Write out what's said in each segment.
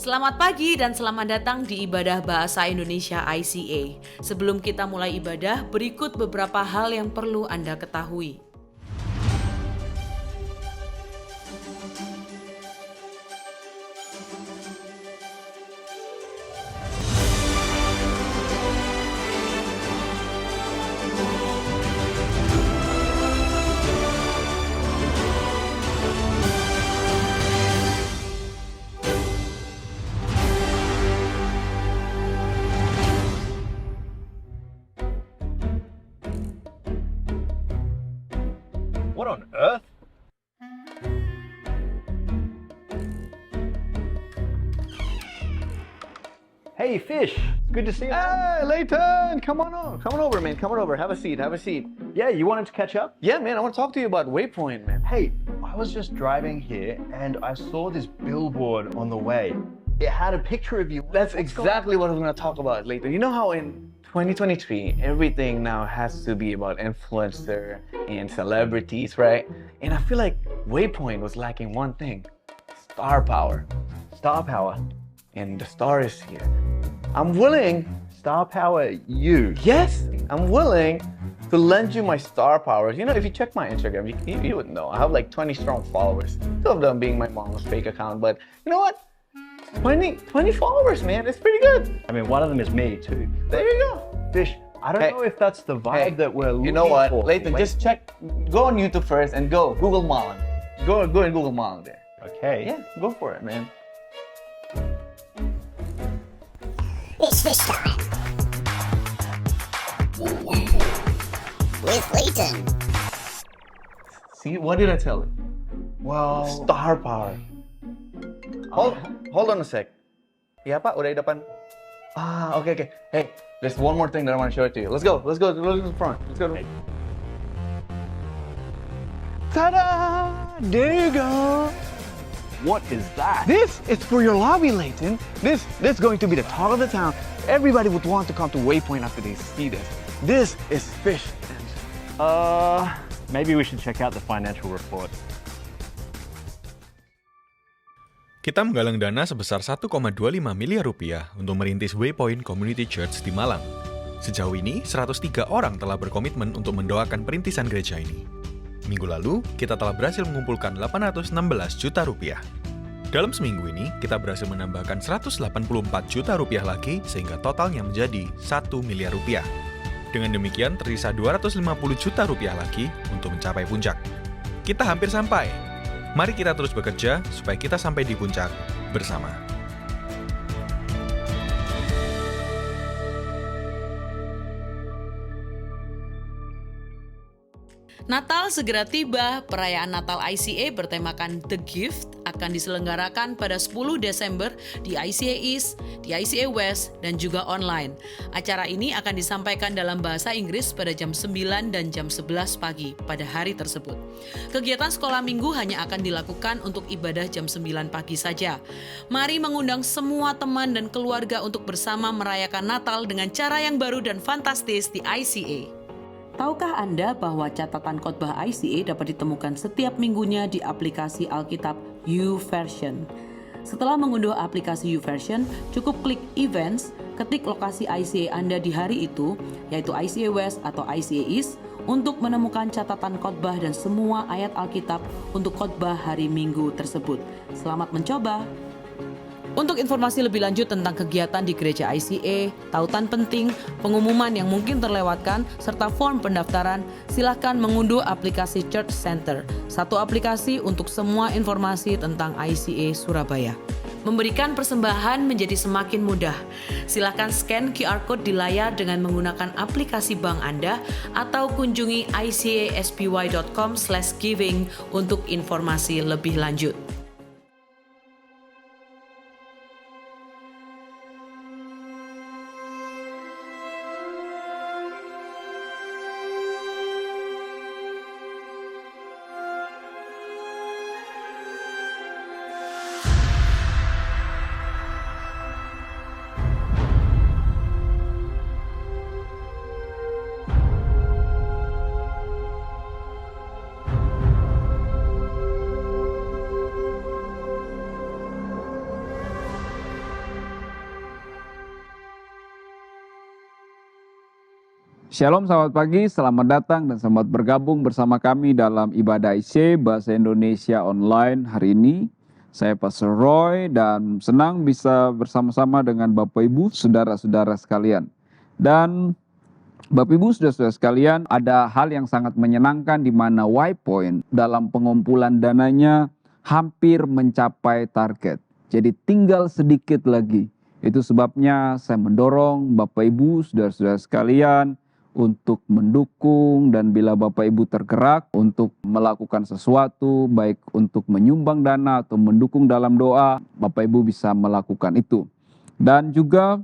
Selamat pagi dan selamat datang di Ibadah Bahasa Indonesia ICA. Sebelum kita mulai ibadah, berikut beberapa hal yang perlu Anda ketahui. What on earth? Hey, Fish. Good to see you. Hey, Leighton, come on over, man. Come on over. Have a seat. Yeah, you wanted to catch up? Yeah, man, I want to talk to you about Waypoint, man. Hey, I was just driving here and I saw this billboard on the way. It had a picture of you. That's exactly what I was going to talk about, Leighton. You know how in 2023, everything now has to be about influencer and celebrities, right? And I feel like Waypoint was lacking one thing: star power. Star power. And the star is here. I'm willing. Star power, you. Yes, I'm willing to lend you my star powers. You know, if you check my Instagram, you would know. I have like 20 strong followers. 2 of them being my mom's fake account. But you know what? 20 followers, man. It's pretty good. I mean, one of them is me, too. There you go. Fish, I don't know if that's the vibe that we're looking for. You know what, Leighton, just check. Go on YouTube first and go Google Malin. Go and Google Malin there. Okay. Yeah, go for it, man. It's fish time. With Leighton. See, what did I tell you? Well, Star power. Hold on a sec. Iya Pak, udah di depan. Okay. Hey, there's one more thing that I want to show it to you. Let's go to the front. Let's go. Ta-da! There you go. what is that? This is for your lobby, Leighton. This is going to be the talk of the town. Everybody would want to come to Waypoint after they see this. This is fish. Maybe we should check out the financial report. Kita menggalang dana sebesar 1,25 miliar rupiah untuk merintis Waypoint Community Church di Malang. Sejauh ini, 103 orang telah berkomitmen untuk mendoakan perintisan gereja ini. Minggu lalu, kita telah berhasil mengumpulkan 816 juta rupiah. Dalam seminggu ini, kita berhasil menambahkan 184 juta rupiah lagi, sehingga totalnya menjadi 1 miliar rupiah. Dengan demikian, tersisa 250 juta rupiah lagi untuk mencapai puncak. Kita hampir sampai. Mari kita terus bekerja supaya kita sampai di puncak bersama. Natal segera tiba. Perayaan Natal ICA bertemakan The Gift akan diselenggarakan pada 10 Desember di ICA East, di ICA West, dan juga online. Acara ini akan disampaikan dalam bahasa Inggris pada jam 9 dan jam 11 pagi pada hari tersebut. Kegiatan sekolah minggu hanya akan dilakukan untuk ibadah jam 9 pagi saja. Mari mengundang semua teman dan keluarga untuk bersama merayakan Natal dengan cara yang baru dan fantastis di ICA. Tahukah Anda bahwa catatan khotbah ICA dapat ditemukan setiap minggunya di aplikasi Alkitab YouVersion? Setelah mengunduh aplikasi YouVersion, cukup klik Events, ketik lokasi ICA Anda di hari itu, yaitu ICA West atau ICA East, untuk menemukan catatan khotbah dan semua ayat Alkitab untuk khotbah hari Minggu tersebut. Selamat mencoba! Untuk informasi lebih lanjut tentang kegiatan di gereja ICA, tautan penting, pengumuman yang mungkin terlewatkan, serta form pendaftaran, silakan mengunduh aplikasi Church Center, satu aplikasi untuk semua informasi tentang ICA Surabaya. Memberikan persembahan menjadi semakin mudah. Silakan scan QR Code di layar dengan menggunakan aplikasi bank Anda atau kunjungi icaspy.com/giving untuk informasi lebih lanjut. Shalom, selamat pagi, selamat datang dan selamat bergabung bersama kami dalam ibadah IC Bahasa Indonesia Online hari ini. Saya Pastor Roy dan senang bisa bersama-sama dengan Bapak Ibu, saudara-saudara sekalian. Dan Bapak Ibu, saudara-saudara sekalian, ada hal yang sangat menyenangkan di mana Y-Point dalam pengumpulan dananya hampir mencapai target. Jadi tinggal sedikit lagi. Itu sebabnya saya mendorong Bapak Ibu, saudara-saudara sekalian, untuk mendukung, dan bila Bapak Ibu tergerak untuk melakukan sesuatu, baik untuk menyumbang dana atau mendukung dalam doa, Bapak Ibu bisa melakukan itu. Dan juga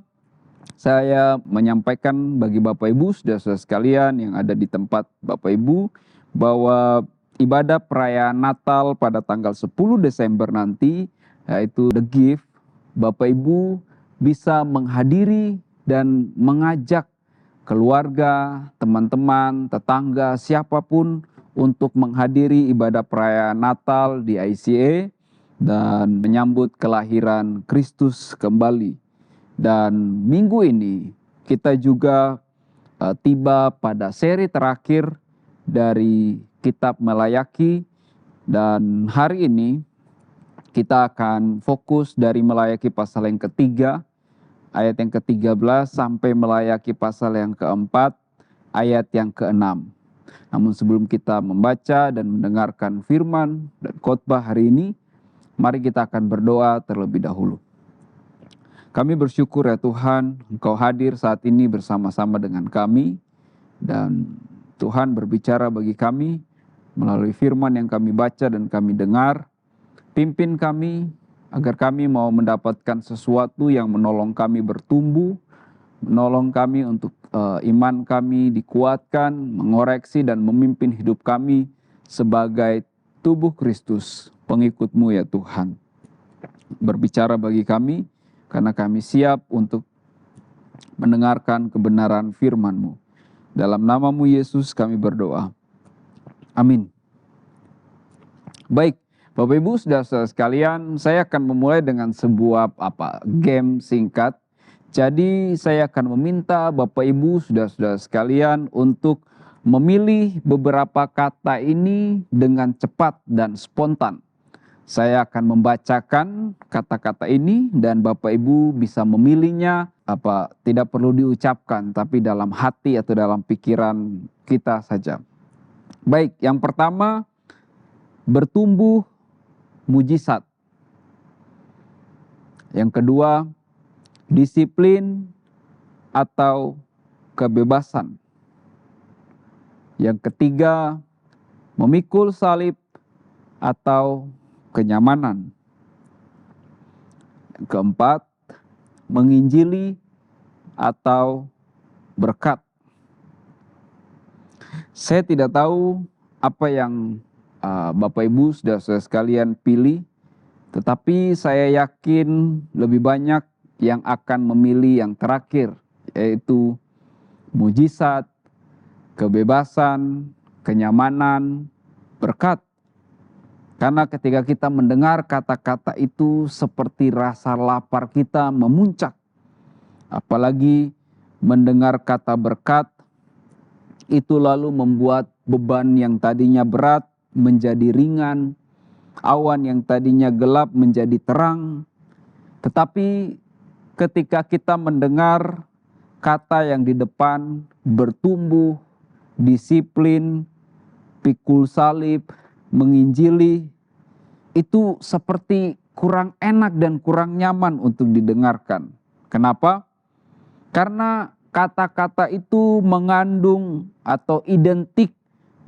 saya menyampaikan bagi Bapak Ibu, saudara-saudara sekalian yang ada di tempat Bapak Ibu, bahwa ibadah perayaan Natal pada tanggal 10 Desember nanti, yaitu The Gift, Bapak Ibu bisa menghadiri dan mengajak keluarga, teman-teman, tetangga, siapapun untuk menghadiri ibadah perayaan Natal di ICA dan menyambut kelahiran Kristus kembali. Dan minggu ini kita juga tiba pada seri terakhir dari Kitab Melayaki, dan hari ini kita akan fokus dari Melayaki pasal yang ketiga, ayat yang ke-13 sampai Melayaki pasal yang ke-4, ayat yang ke-6. Namun sebelum kita membaca dan mendengarkan firman dan khotbah hari ini, mari kita akan berdoa terlebih dahulu. Kami bersyukur ya Tuhan, Engkau hadir saat ini bersama-sama dengan kami, dan Tuhan berbicara bagi kami melalui firman yang kami baca dan kami dengar. Pimpin kami, agar kami mau mendapatkan sesuatu yang menolong kami bertumbuh, menolong kami untuk iman kami dikuatkan, mengoreksi dan memimpin hidup kami sebagai tubuh Kristus, pengikut-Mu ya Tuhan. Berbicara bagi kami, karena kami siap untuk mendengarkan kebenaran firman-Mu. Dalam nama-Mu Yesus kami berdoa. Amin. Baik. Bapak Ibu, saudara-saudara sekalian, saya akan memulai dengan sebuah game singkat. Jadi saya akan meminta Bapak Ibu, saudara-saudara sekalian untuk memilih beberapa kata ini dengan cepat dan spontan. Saya akan membacakan kata-kata ini dan Bapak Ibu bisa memilihnya tidak perlu diucapkan tapi dalam hati atau dalam pikiran kita saja. Baik, yang pertama, bertumbuh mujizat. Yang kedua, disiplin atau kebebasan. Yang ketiga, memikul salib atau kenyamanan. Yang keempat, menginjili atau berkat. Saya tidak tahu apa yang Bapak Ibu saudara-saudara sekalian pilih, tetapi saya yakin lebih banyak yang akan memilih yang terakhir, yaitu mujizat, kebebasan, kenyamanan, berkat. Karena ketika kita mendengar kata-kata itu seperti rasa lapar kita memuncak. Apalagi mendengar kata berkat, itu lalu membuat beban yang tadinya berat menjadi ringan, awan yang tadinya gelap menjadi terang. Tetapi ketika kita mendengar kata yang di depan, bertumbuh, disiplin, pikul salib, menginjili, itu seperti kurang enak dan kurang nyaman untuk didengarkan. Kenapa? Karena kata-kata itu mengandung atau identik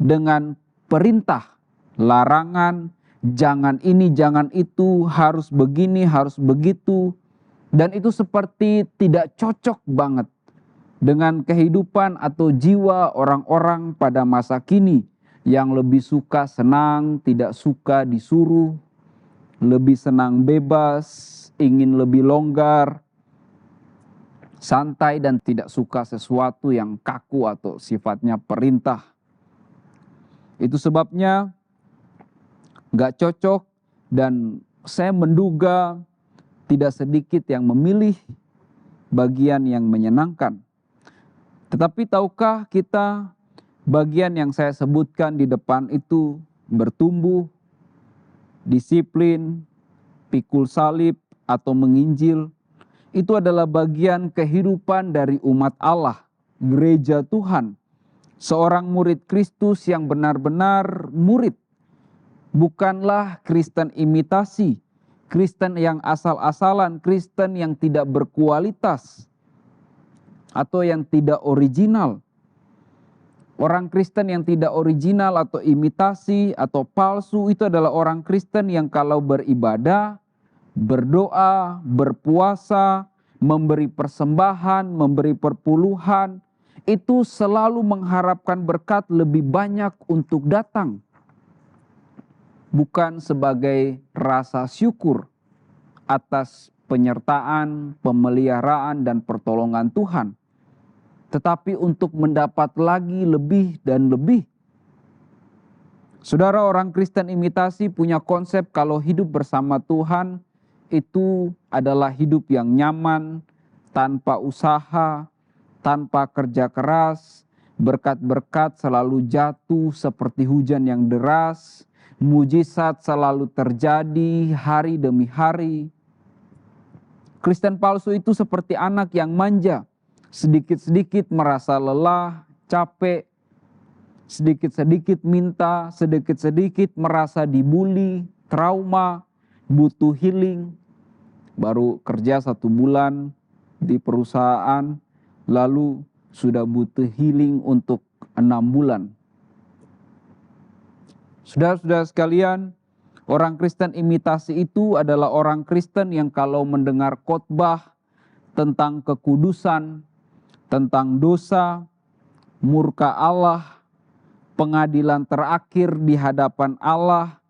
dengan perintah, larangan, jangan ini, jangan itu, harus begini, harus begitu. Dan itu seperti tidak cocok banget dengan kehidupan atau jiwa orang-orang pada masa kini yang lebih suka senang, tidak suka disuruh, lebih senang bebas, ingin lebih longgar, santai dan tidak suka sesuatu yang kaku atau sifatnya perintah. Itu sebabnya gak cocok dan saya menduga tidak sedikit yang memilih bagian yang menyenangkan. Tetapi tahukah kita bagian yang saya sebutkan di depan itu bertumbuh, disiplin, pikul salib atau menginjil, itu adalah bagian kehidupan dari umat Allah, gereja Tuhan. Seorang murid Kristus yang benar-benar murid, bukanlah Kristen imitasi, Kristen yang asal-asalan, Kristen yang tidak berkualitas atau yang tidak original. Orang Kristen yang tidak original atau imitasi atau palsu itu adalah orang Kristen yang kalau beribadah, berdoa, berpuasa, memberi persembahan, memberi perpuluhan, itu selalu mengharapkan berkat lebih banyak untuk datang. Bukan sebagai rasa syukur atas penyertaan, pemeliharaan, dan pertolongan Tuhan, tetapi untuk mendapat lagi lebih dan lebih. Saudara, orang Kristen imitasi punya konsep kalau hidup bersama Tuhan itu adalah hidup yang nyaman, tanpa usaha, tanpa kerja keras, berkat-berkat selalu jatuh seperti hujan yang deras, mujizat selalu terjadi hari demi hari. Kristen palsu itu seperti anak yang manja, sedikit-sedikit merasa lelah, capek, sedikit-sedikit minta, sedikit-sedikit merasa dibully, trauma, butuh healing. Baru kerja 1 bulan di perusahaan, lalu sudah butuh healing untuk 6 bulan. Saudara-saudara sekalian, orang Kristen imitasi itu adalah orang Kristen yang kalau mendengar khotbah tentang kekudusan, tentang dosa, murka Allah, pengadilan terakhir di hadapan Allah,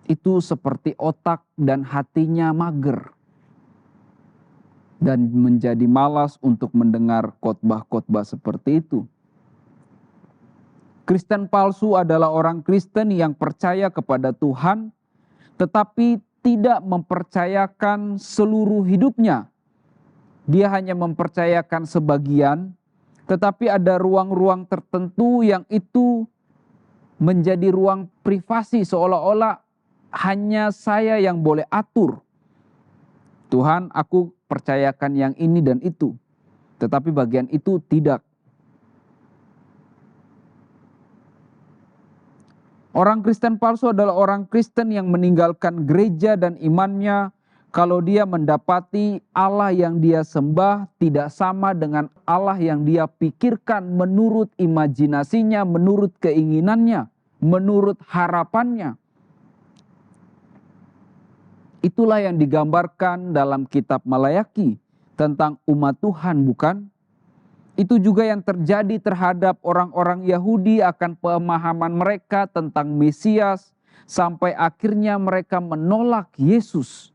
itu seperti otak dan hatinya mager dan menjadi malas untuk mendengar khotbah-khotbah seperti itu. Kristen palsu adalah orang Kristen yang percaya kepada Tuhan, tetapi tidak mempercayakan seluruh hidupnya. Dia hanya mempercayakan sebagian, tetapi ada ruang-ruang tertentu yang itu menjadi ruang privasi, seolah-olah hanya saya yang boleh atur. Tuhan, aku percayakan yang ini dan itu, tetapi bagian itu tidak. Orang Kristen palsu adalah orang Kristen yang meninggalkan gereja dan imannya kalau dia mendapati Allah yang dia sembah tidak sama dengan Allah yang dia pikirkan menurut imajinasinya, menurut keinginannya, menurut harapannya. Itulah yang digambarkan dalam kitab Malayaki tentang umat Tuhan, bukan? Itu juga yang terjadi terhadap orang-orang Yahudi akan pemahaman mereka tentang Mesias, sampai akhirnya mereka menolak Yesus.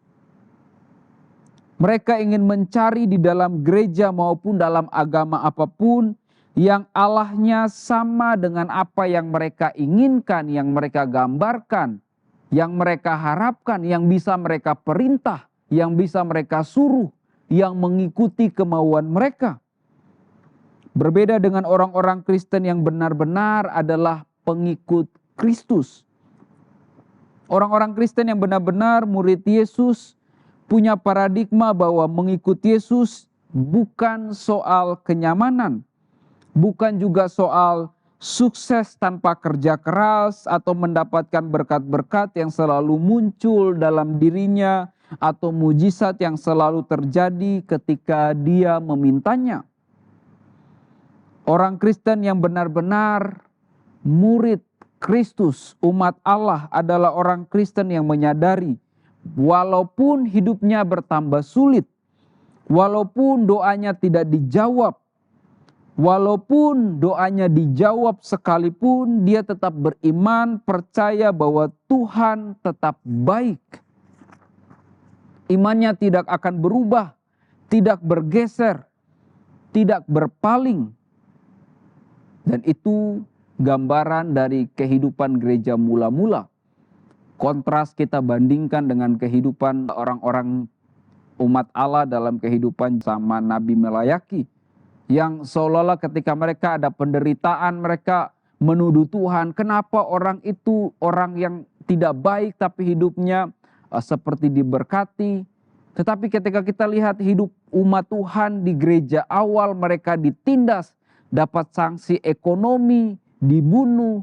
Mereka ingin mencari di dalam gereja maupun dalam agama apapun yang Allahnya sama dengan apa yang mereka inginkan, yang mereka gambarkan, yang mereka harapkan, yang bisa mereka perintah, yang bisa mereka suruh, yang mengikuti kemauan mereka. Berbeda dengan orang-orang Kristen yang benar-benar adalah pengikut Kristus. Orang-orang Kristen yang benar-benar murid Yesus punya paradigma bahwa mengikut Yesus bukan soal kenyamanan, bukan juga soal sukses tanpa kerja keras atau mendapatkan berkat-berkat yang selalu muncul dalam dirinya atau mujizat yang selalu terjadi ketika dia memintanya. Orang Kristen yang benar-benar murid Kristus, umat Allah, adalah orang Kristen yang menyadari walaupun hidupnya bertambah sulit, walaupun doanya tidak dijawab, walaupun doanya dijawab sekalipun, dia tetap beriman, percaya bahwa Tuhan tetap baik. Imannya tidak akan berubah, tidak bergeser, tidak berpaling. Dan itu gambaran dari kehidupan gereja mula-mula. Kontras kita bandingkan dengan kehidupan orang-orang umat Allah dalam kehidupan zaman Nabi Malayaki. yang seolah-olah ketika mereka ada penderitaan mereka menuduh Tuhan. Kenapa orang itu orang yang tidak baik tapi hidupnya seperti diberkati. Tetapi ketika kita lihat hidup umat Tuhan di gereja awal, mereka ditindas, dapat sanksi ekonomi, dibunuh.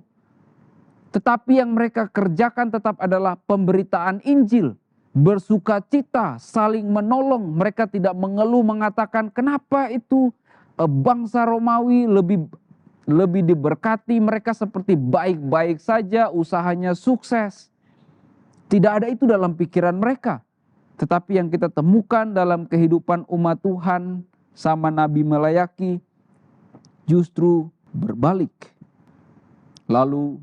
Tetapi yang mereka kerjakan tetap adalah pemberitaan Injil, bersukacita, saling menolong. Mereka tidak mengeluh mengatakan kenapa itu bangsa Romawi lebih diberkati, mereka seperti baik-baik saja, usahanya sukses. Tidak ada itu dalam pikiran mereka. Tetapi yang kita temukan dalam kehidupan umat Tuhan sama Nabi Melayaki justru berbalik. Lalu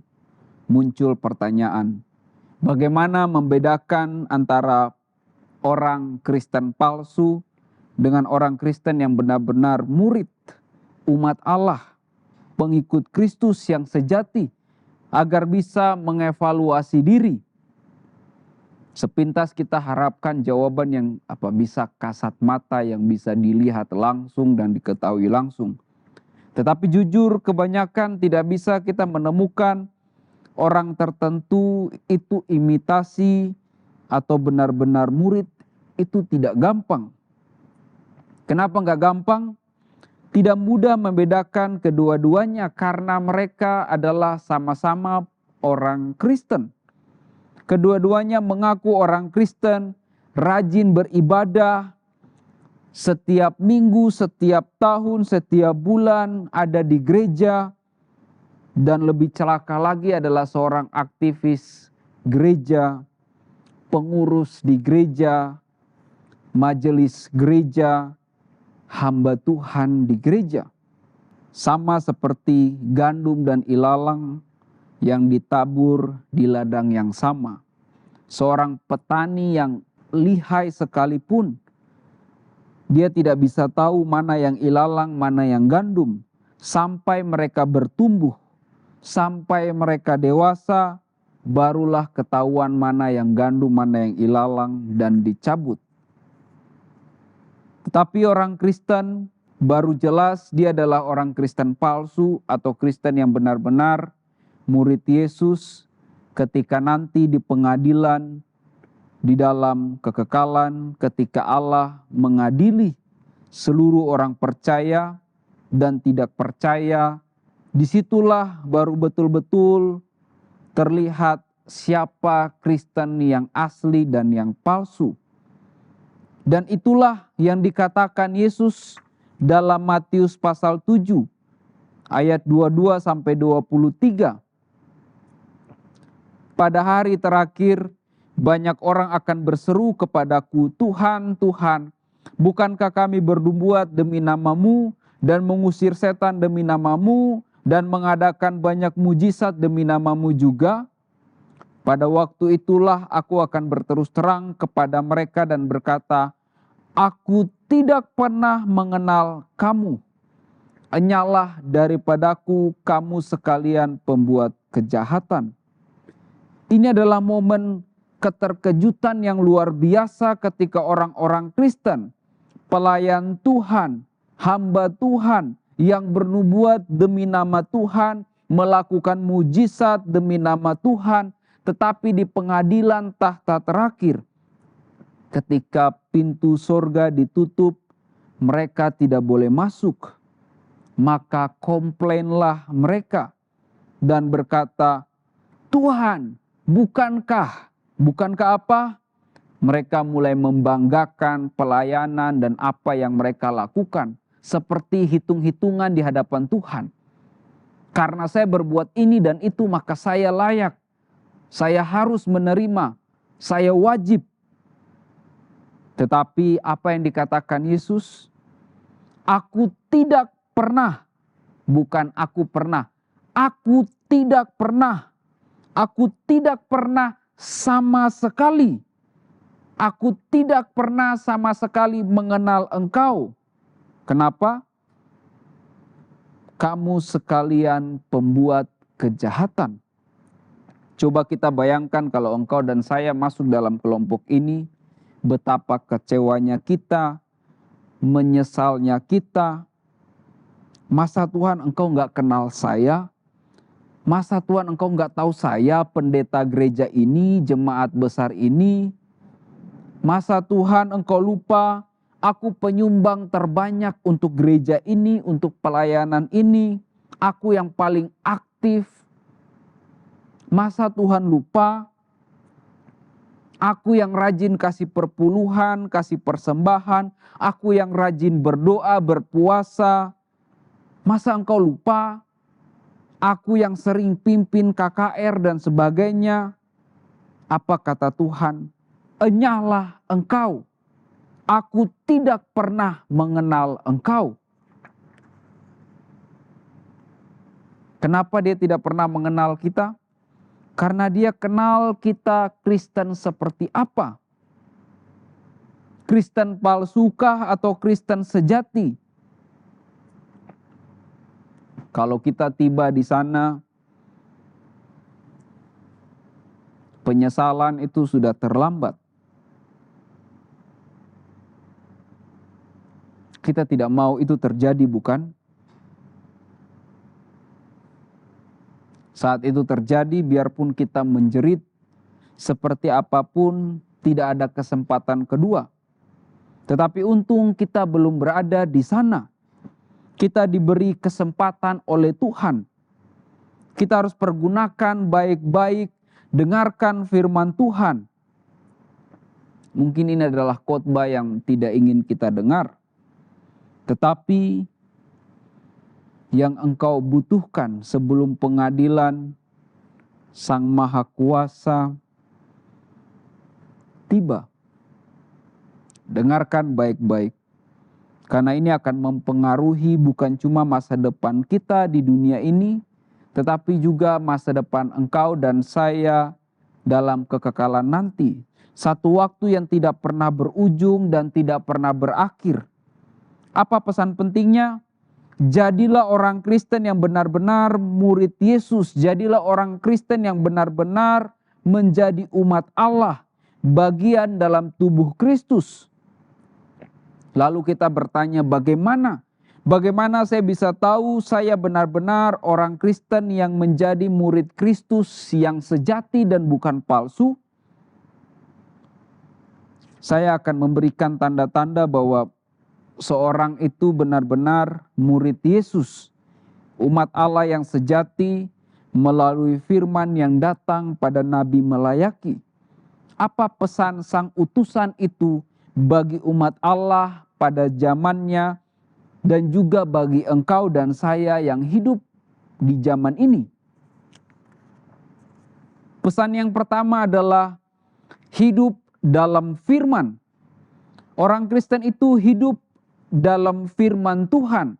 muncul pertanyaan, bagaimana membedakan antara orang Kristen palsu dengan orang Kristen yang benar-benar murid umat Allah, pengikut Kristus yang sejati, agar bisa mengevaluasi diri. Sepintas kita harapkan jawaban yang bisa kasat mata, yang bisa dilihat langsung dan diketahui langsung. Tetapi jujur kebanyakan tidak bisa kita menemukan orang tertentu itu imitasi atau benar-benar murid, itu tidak gampang. Kenapa nggak gampang? Tidak mudah membedakan kedua-duanya karena mereka adalah sama-sama orang Kristen. Kedua-duanya mengaku orang Kristen, rajin beribadah, setiap minggu, setiap tahun, setiap bulan ada di gereja. Dan lebih celaka lagi adalah seorang aktivis gereja, pengurus di gereja, majelis gereja, hamba Tuhan di gereja. Sama seperti gandum dan ilalang yang ditabur di ladang yang sama. Seorang petani yang lihai sekalipun, dia tidak bisa tahu mana yang ilalang, mana yang gandum. Sampai mereka bertumbuh, sampai mereka dewasa, barulah ketahuan mana yang gandum, mana yang ilalang, dan dicabut. Tetapi orang Kristen baru jelas dia adalah orang Kristen palsu atau Kristen yang benar-benar murid Yesus ketika nanti di pengadilan, di dalam kekekalan, ketika Allah mengadili seluruh orang percaya dan tidak percaya. Disitulah baru betul-betul terlihat siapa Kristen yang asli dan yang palsu. Dan itulah yang dikatakan Yesus dalam Matius pasal 7 ayat 22 sampai 23. Pada hari terakhir banyak orang akan berseru kepadaku, Tuhan, Tuhan, bukankah kami berbuat demi nama-Mu dan mengusir setan demi nama-Mu dan mengadakan banyak mujizat demi nama-Mu juga? Pada waktu itulah aku akan berterus terang kepada mereka dan berkata, aku tidak pernah mengenal kamu. Enyalah daripadaku kamu sekalian pembuat kejahatan. Ini adalah momen keterkejutan yang luar biasa ketika orang-orang Kristen, pelayan Tuhan, hamba Tuhan, yang bernubuat demi nama Tuhan, melakukan mujizat demi nama Tuhan, tetapi di pengadilan tahta terakhir, ketika pintu sorga ditutup, mereka tidak boleh masuk. Maka komplainlah mereka dan berkata, Tuhan, bukankah apa? Mereka mulai membanggakan pelayanan dan apa yang mereka lakukan. Seperti hitung-hitungan di hadapan Tuhan. Karena saya berbuat ini dan itu, maka saya layak. Saya harus menerima. Saya wajib. Tetapi apa yang dikatakan Yesus? Aku tidak pernah. Bukan aku pernah. Aku tidak pernah. Aku tidak pernah sama sekali. Aku tidak pernah sama sekali mengenal engkau. Kenapa? Kamu sekalian pembuat kejahatan. Coba kita bayangkan kalau engkau dan saya masuk dalam kelompok ini, betapa kecewanya kita, menyesalnya kita, Masa Tuhan engkau nggak kenal saya? Masa Tuhan engkau nggak tahu saya pendeta gereja ini, jemaat besar ini? Masa Tuhan engkau lupa aku penyumbang terbanyak untuk gereja ini, untuk pelayanan ini. Aku yang paling aktif. Masa Tuhan lupa aku yang rajin kasih perpuluhan, kasih persembahan. Aku yang rajin berdoa, berpuasa. Masa engkau lupa aku yang sering pimpin KKR dan sebagainya? Apa kata Tuhan? Enyahlah engkau. Aku tidak pernah mengenal engkau. Kenapa dia tidak pernah mengenal kita? Karena dia kenal kita Kristen seperti apa. Kristen palsukah atau Kristen sejati? Kalau kita tiba di sana, penyesalan itu sudah terlambat. Kita tidak mau itu terjadi, bukan? Saat itu terjadi, biarpun kita menjerit seperti apapun, tidak ada kesempatan kedua. Tetapi untung kita belum berada di sana. Kita diberi kesempatan oleh Tuhan. Kita harus pergunakan baik-baik, dengarkan firman Tuhan. Mungkin ini adalah khotbah yang tidak ingin kita dengar. Tetapi yang engkau butuhkan sebelum pengadilan Sang Maha Kuasa tiba. Dengarkan baik-baik. Karena ini akan mempengaruhi bukan cuma masa depan kita di dunia ini, tetapi juga masa depan engkau dan saya dalam kekekalan nanti. Satu waktu yang tidak pernah berujung dan tidak pernah berakhir. Apa pesan pentingnya? Jadilah orang Kristen yang benar-benar murid Yesus. Jadilah orang Kristen yang benar-benar menjadi umat Allah, bagian dalam tubuh Kristus. Lalu kita bertanya, bagaimana? Bagaimana saya bisa tahu saya benar-benar orang Kristen yang menjadi murid Kristus yang sejati dan bukan palsu? Saya akan memberikan tanda-tanda bahwa seorang itu benar-benar murid Yesus, umat Allah yang sejati melalui firman yang datang pada Nabi melayaki. Apa pesan sang utusan itu bagi umat Allah pada zamannya dan juga bagi engkau dan saya yang hidup di zaman ini? Pesan yang pertama adalah hidup dalam firman. Orang Kristen itu hidup dalam firman Tuhan.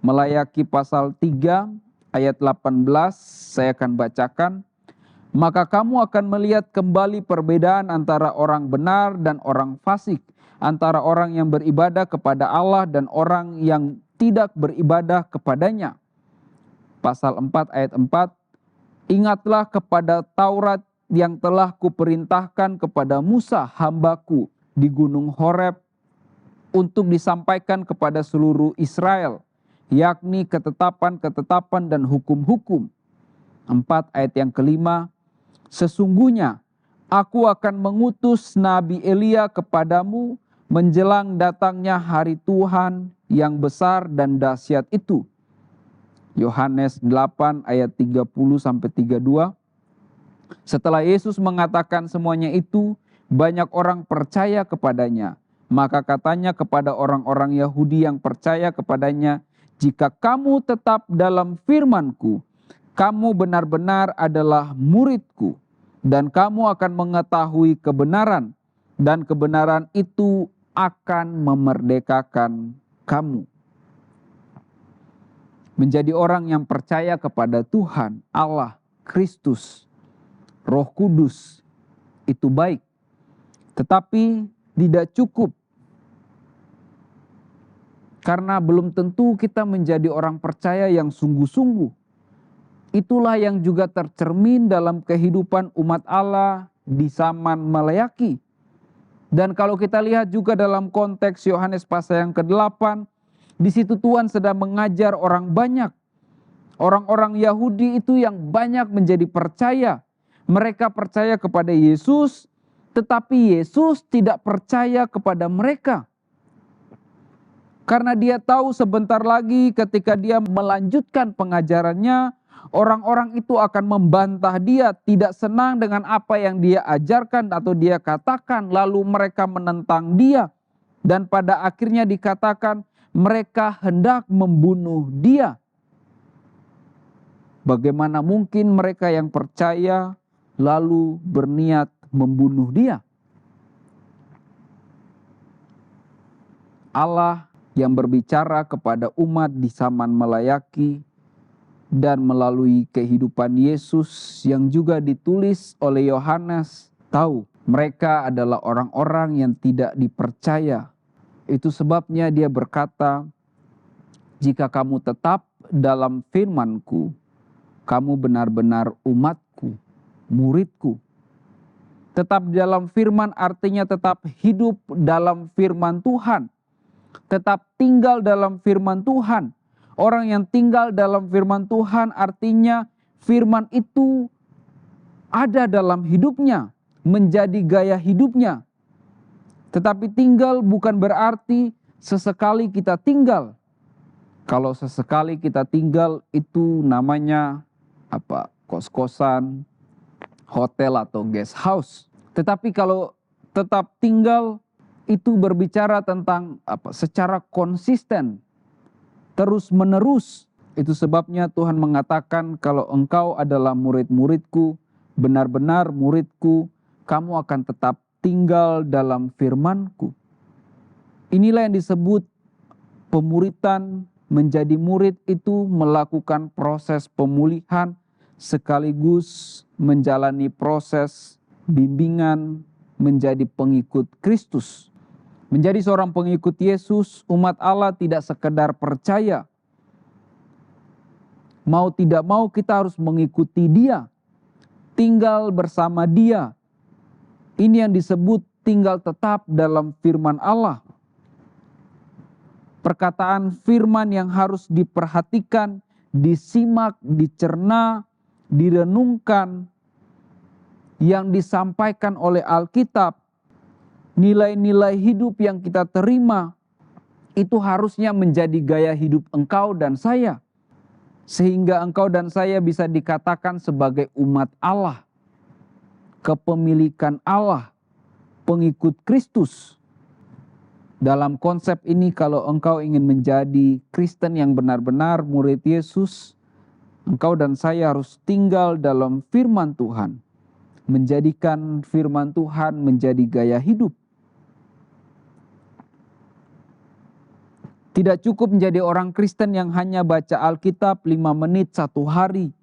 Melayaki pasal 3 ayat 18 saya akan bacakan. Maka kamu akan melihat kembali perbedaan antara orang benar dan orang fasik, antara orang yang beribadah kepada Allah dan orang yang tidak beribadah kepadanya. Pasal 4 ayat 4, ingatlah kepada Taurat yang telah kuperintahkan kepada Musa hambaku di gunung Horeb untuk disampaikan kepada seluruh Israel, yakni ketetapan-ketetapan dan hukum-hukum. 4 ayat yang kelima, sesungguhnya aku akan mengutus Nabi Elia kepadamu menjelang datangnya hari Tuhan yang besar dan dahsyat itu. Yohanes 8 ayat 30-32. Setelah Yesus mengatakan semuanya itu, banyak orang percaya kepadanya. Maka katanya kepada orang-orang Yahudi yang percaya kepadanya, jika kamu tetap dalam firman-Ku, kamu benar-benar adalah murid-Ku, dan kamu akan mengetahui kebenaran, dan kebenaran itu akan memerdekakan kamu. Menjadi orang yang percaya kepada Tuhan, Allah, Kristus, Roh Kudus, itu baik. Tetapi tidak cukup. Karena belum tentu kita menjadi orang percaya yang sungguh-sungguh. Itulah yang juga tercermin dalam kehidupan umat Allah di zaman melayaki. Dan kalau kita lihat juga dalam konteks Yohanes pasal yang ke-8, Di situ Tuhan sedang mengajar orang banyak. Orang-orang Yahudi itu yang banyak menjadi percaya. Mereka percaya kepada Yesus, tetapi Yesus tidak percaya kepada mereka. Karena dia tahu sebentar lagi ketika dia melanjutkan pengajarannya, orang-orang itu akan membantah dia, tidak senang dengan apa yang dia ajarkan atau dia katakan, lalu mereka menentang dia. Dan pada akhirnya dikatakan mereka hendak membunuh dia. Bagaimana mungkin mereka yang percaya lalu berniat membunuh dia? Allah yang berbicara kepada umat di zaman melayaki dan melalui kehidupan Yesus yang juga ditulis oleh Yohanes tahu mereka adalah orang-orang yang tidak dipercaya. Itu sebabnya dia berkata, jika kamu tetap dalam firman-Ku, kamu benar-benar umat-Ku, murid-Ku. Tetap dalam firman artinya tetap hidup dalam firman Tuhan. Tetap tinggal dalam firman Tuhan. Orang yang tinggal dalam firman Tuhan artinya firman itu ada dalam hidupnya, menjadi gaya hidupnya. Tetapi tinggal bukan berarti sesekali kita tinggal. Kalau sesekali kita tinggal itu namanya kos-kosan, hotel atau guest house. Tetapi kalau tetap tinggal itu berbicara tentang secara konsisten, terus menerus. Itu sebabnya Tuhan mengatakan kalau engkau adalah murid-muridku, benar-benar muridku, kamu akan tetap tinggal dalam firman-Ku. Inilah yang disebut pemuritan. Menjadi murid itu melakukan proses pemulihan sekaligus menjalani proses bimbingan menjadi pengikut Kristus. Menjadi seorang pengikut Yesus, umat Allah tidak sekedar percaya. Mau tidak mau kita harus mengikuti Dia, tinggal bersama Dia. Ini yang disebut tinggal tetap dalam firman Allah. Perkataan firman yang harus diperhatikan, disimak, dicerna, direnungkan, yang disampaikan oleh Alkitab, nilai-nilai hidup yang kita terima, itu harusnya menjadi gaya hidup engkau dan saya. Sehingga engkau dan saya bisa dikatakan sebagai umat Allah, kepemilikan Allah, pengikut Kristus. Dalam konsep ini kalau engkau ingin menjadi Kristen yang benar-benar murid Yesus, engkau dan saya harus tinggal dalam firman Tuhan. Menjadikan firman Tuhan menjadi gaya hidup. Tidak cukup menjadi orang Kristen yang hanya baca Alkitab 5 menit satu hari.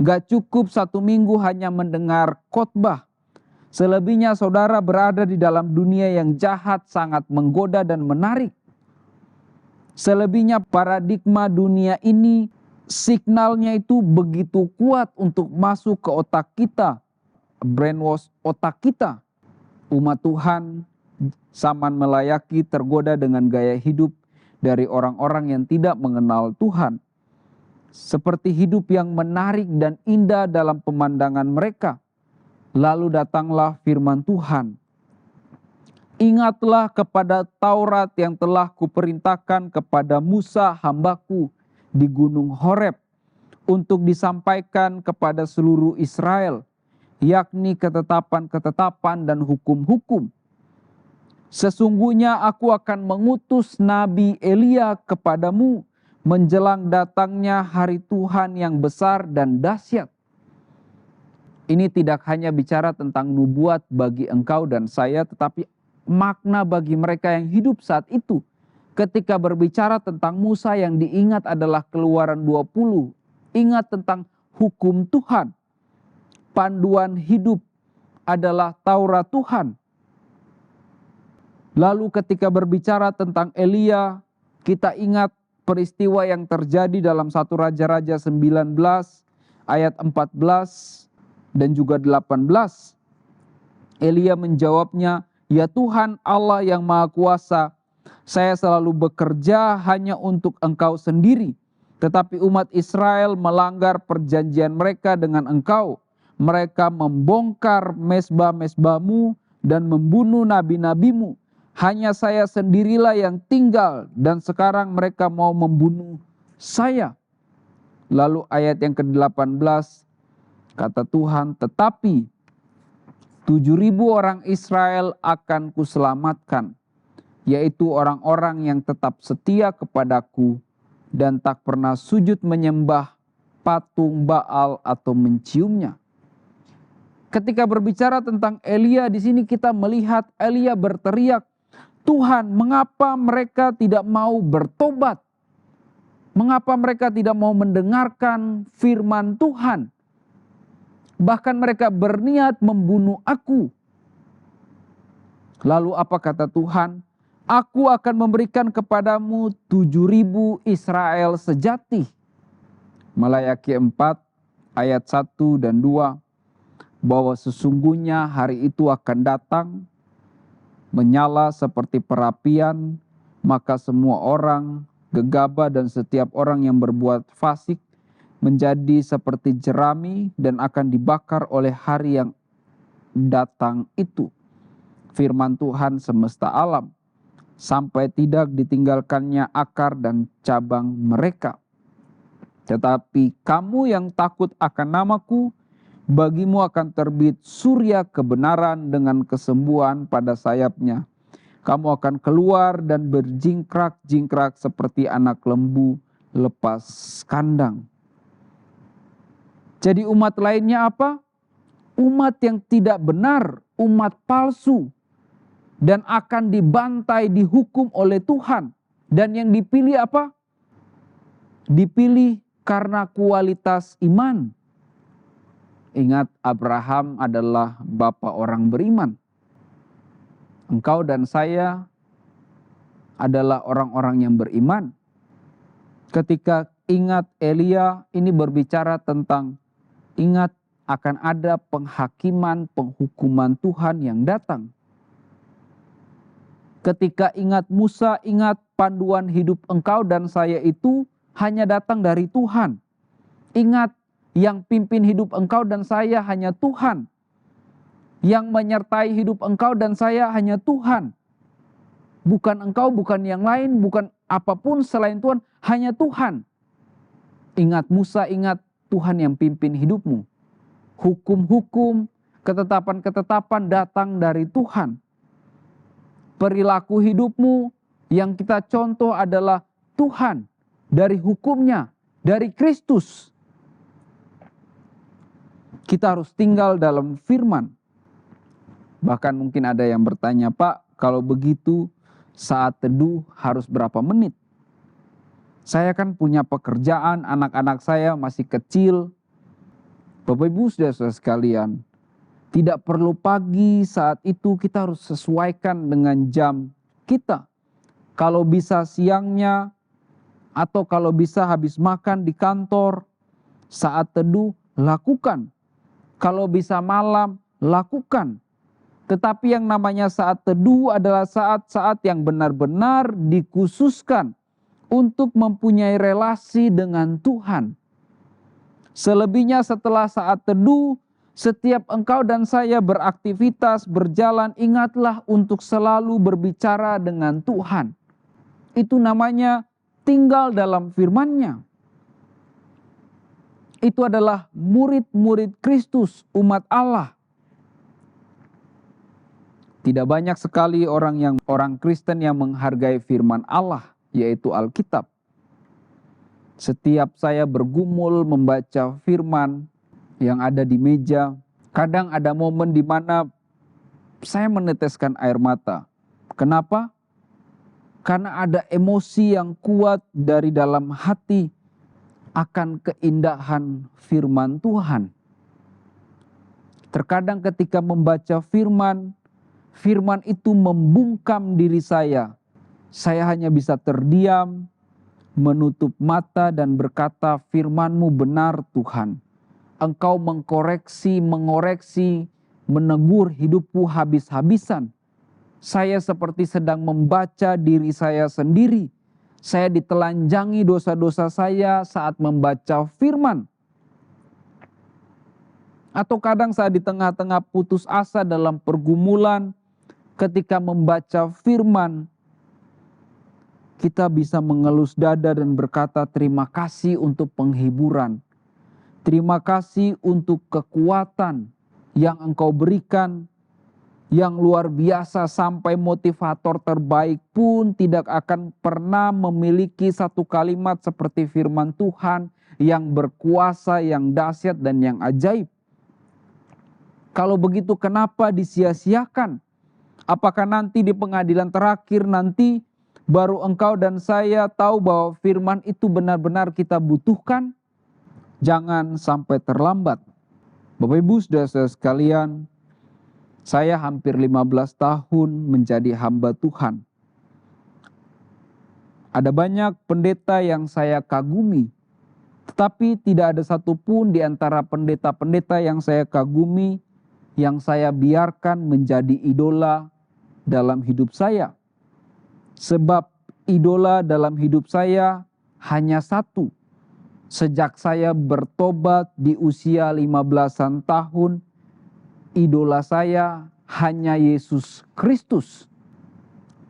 Gak cukup 1 minggu hanya mendengar khotbah. Selebihnya saudara berada di dalam dunia yang jahat, sangat menggoda dan menarik. Selebihnya paradigma dunia ini, signalnya itu begitu kuat untuk masuk ke otak kita. Brainwash otak kita. Umat Tuhan zaman melayaki tergoda dengan gaya hidup dari orang-orang yang tidak mengenal Tuhan. Seperti hidup yang menarik dan indah dalam pemandangan mereka. Lalu datanglah firman Tuhan. Ingatlah kepada Taurat yang telah kuperintahkan kepada Musa hambaku di gunung Horeb untuk disampaikan kepada seluruh Israel, yakni ketetapan-ketetapan dan hukum-hukum. Sesungguhnya aku akan mengutus Nabi Elia kepadamu menjelang datangnya hari Tuhan yang besar dan dahsyat. Ini tidak hanya bicara tentang nubuat bagi engkau dan saya, tetapi makna bagi mereka yang hidup saat itu. Ketika berbicara tentang Musa, yang diingat adalah Keluaran 20. Ingat tentang hukum Tuhan. Panduan hidup adalah Taurat Tuhan. Lalu ketika berbicara tentang Elia, kita ingat peristiwa yang terjadi dalam 1 Raja-Raja 19 ayat 14 dan juga 18. Elia menjawabnya, "Ya Tuhan Allah yang Maha Kuasa, Saya selalu bekerja hanya untuk Engkau sendiri. Tetapi umat Israel melanggar perjanjian mereka dengan Engkau. Mereka membongkar mezbah-mezbahmu dan membunuh nabi-nabimu. Hanya saya sendirilah yang tinggal dan sekarang mereka mau membunuh saya. Lalu ayat yang ke-18, kata Tuhan, tetapi 7.000 orang Israel akan kuselamatkan, yaitu orang-orang yang tetap setia kepadaku dan tak pernah sujud menyembah patung Baal atau menciumnya. Ketika berbicara tentang Elia di sini kita melihat Elia berteriak, Tuhan, mengapa mereka tidak mau bertobat? Mengapa mereka tidak mau mendengarkan firman Tuhan? Bahkan mereka berniat membunuh aku. Lalu apa kata Tuhan? Aku akan memberikan kepadamu 7.000 Israel sejati. Malayaki 4 ayat 1 dan 2. Bahwa sesungguhnya hari itu akan datang, menyala seperti perapian, maka semua orang gegabah dan setiap orang yang berbuat fasik menjadi seperti jerami dan akan dibakar oleh hari yang datang itu. Firman Tuhan semesta alam, sampai tidak ditinggalkannya akar dan cabang mereka. Tetapi kamu yang takut akan namaku, bagimu akan terbit surya kebenaran dengan kesembuhan pada sayapnya. Kamu akan keluar dan berjingkrak-jingkrak seperti anak lembu lepas kandang. Jadi umat lainnya apa? Umat yang tidak benar, umat palsu. Dan akan dibantai, dihukum oleh Tuhan. Dan yang dipilih apa? Dipilih karena kualitas iman. Ingat, Abraham adalah bapa orang beriman. Engkau dan saya adalah orang-orang yang beriman. Ketika ingat Elia, ini berbicara tentang ingat akan ada penghakiman, penghukuman Tuhan yang datang. Ketika ingat Musa, ingat panduan hidup engkau dan saya itu hanya datang dari Tuhan. Ingat, yang pimpin hidup engkau dan saya hanya Tuhan. Yang menyertai hidup engkau dan saya hanya Tuhan. Bukan engkau, bukan yang lain, bukan apapun selain Tuhan, hanya Tuhan. Ingat Musa, ingat Tuhan yang pimpin hidupmu. Hukum-hukum, ketetapan-ketetapan datang dari Tuhan. Perilaku hidupmu yang kita contoh adalah Tuhan. Dari hukumnya, dari Kristus. Kita harus tinggal dalam firman. Bahkan mungkin ada yang bertanya, Pak, kalau begitu saat teduh harus berapa menit? Saya kan punya pekerjaan, anak-anak saya masih kecil. Bapak Ibu saudara sekalian, tidak perlu pagi, saat itu kita harus sesuaikan dengan jam kita. Kalau bisa siangnya, atau kalau bisa habis makan di kantor, saat teduh lakukan. Kalau bisa malam, lakukan. Tetapi yang namanya saat teduh adalah saat-saat yang benar-benar dikhususkan untuk mempunyai relasi dengan Tuhan. Selebihnya setelah saat teduh, setiap engkau dan saya beraktivitas, berjalan, ingatlah untuk selalu berbicara dengan Tuhan. Itu namanya tinggal dalam firman-Nya. Itu adalah murid-murid Kristus, umat Allah. Tidak banyak sekali orang Kristen yang menghargai firman Allah, yaitu Alkitab. Setiap saya bergumul membaca firman yang ada di meja, kadang ada momen di mana saya meneteskan air mata. Kenapa? Karena ada emosi yang kuat dari dalam hati akan keindahan firman Tuhan. Terkadang ketika membaca firman itu membungkam diri saya. Saya hanya bisa terdiam, menutup mata dan berkata, firman-Mu benar Tuhan. Engkau mengoreksi, menegur hidupku habis-habisan. Saya seperti sedang membaca diri saya sendiri. Saya ditelanjangi dosa-dosa saya saat membaca firman. Atau kadang saat di tengah-tengah putus asa dalam pergumulan, ketika membaca firman, kita bisa mengelus dada dan berkata, terima kasih untuk penghiburan. Terima kasih untuk kekuatan yang Engkau berikan, yang luar biasa, sampai motivator terbaik pun tidak akan pernah memiliki satu kalimat seperti firman Tuhan yang berkuasa, yang dahsyat dan yang ajaib. Kalau begitu kenapa disia-siakan? Apakah nanti di pengadilan terakhir nanti baru engkau dan saya tahu bahwa firman itu benar-benar kita butuhkan? Jangan sampai terlambat. Bapak Ibu saudara sekalian, saya hampir 15 tahun menjadi hamba Tuhan. Ada banyak pendeta yang saya kagumi, tetapi tidak ada satupun di antara pendeta-pendeta yang saya kagumi yang saya biarkan menjadi idola dalam hidup saya. Sebab idola dalam hidup saya hanya satu. Sejak saya bertobat di usia 15-an tahun, idola saya hanya Yesus Kristus.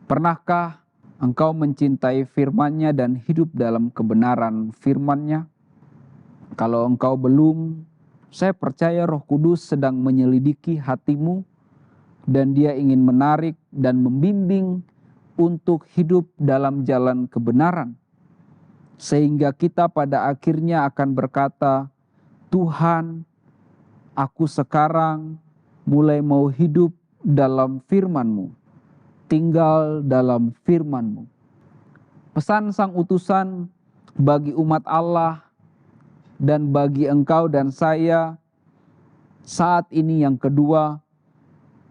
Pernahkah engkau mencintai firman-Nya dan hidup dalam kebenaran firman-Nya? Kalau engkau belum, saya percaya Roh Kudus sedang menyelidiki hatimu dan Dia ingin menarik dan membimbing untuk hidup dalam jalan kebenaran. Sehingga kita pada akhirnya akan berkata, Tuhan, aku sekarang mulai mau hidup dalam firman-Mu, tinggal dalam firman-Mu. Pesan Sang Utusan bagi umat Allah dan bagi engkau dan saya saat ini yang kedua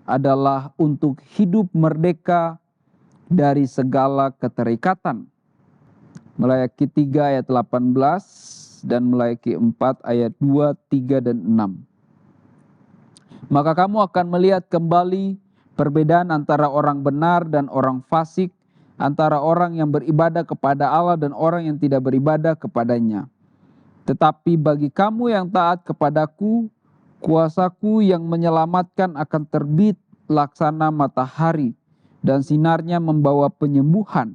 adalah untuk hidup merdeka dari segala keterikatan. Melaiki 3 ayat 18 dan Melaiki 4 ayat 2, 3 dan 6. Maka kamu akan melihat kembali perbedaan antara orang benar dan orang fasik, antara orang yang beribadah kepada Allah dan orang yang tidak beribadah kepadanya. Tetapi bagi kamu yang taat kepadaku, kuasaku yang menyelamatkan akan terbit laksana matahari, dan sinarnya membawa penyembuhan.